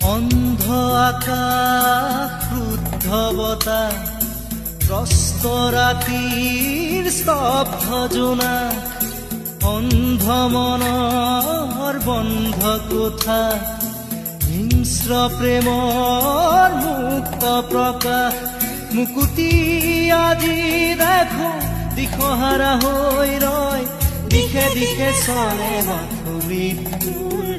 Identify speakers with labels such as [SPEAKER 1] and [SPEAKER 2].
[SPEAKER 1] অন্ধ আকাশ ক্ৰুদ্ধ বতাহ ত্ৰস্ত ৰাতিৰ স্তব্ধ জোনা অন্ধ মনৰ বন্ধ কোঠা হিংস্ৰ প্ৰেমৰ মুক্ত প্ৰকাশ মুকুতি আজি দেখো দিশহাৰা হৈ ৰয় দিশে দিশে চলে মৃত্যুৰ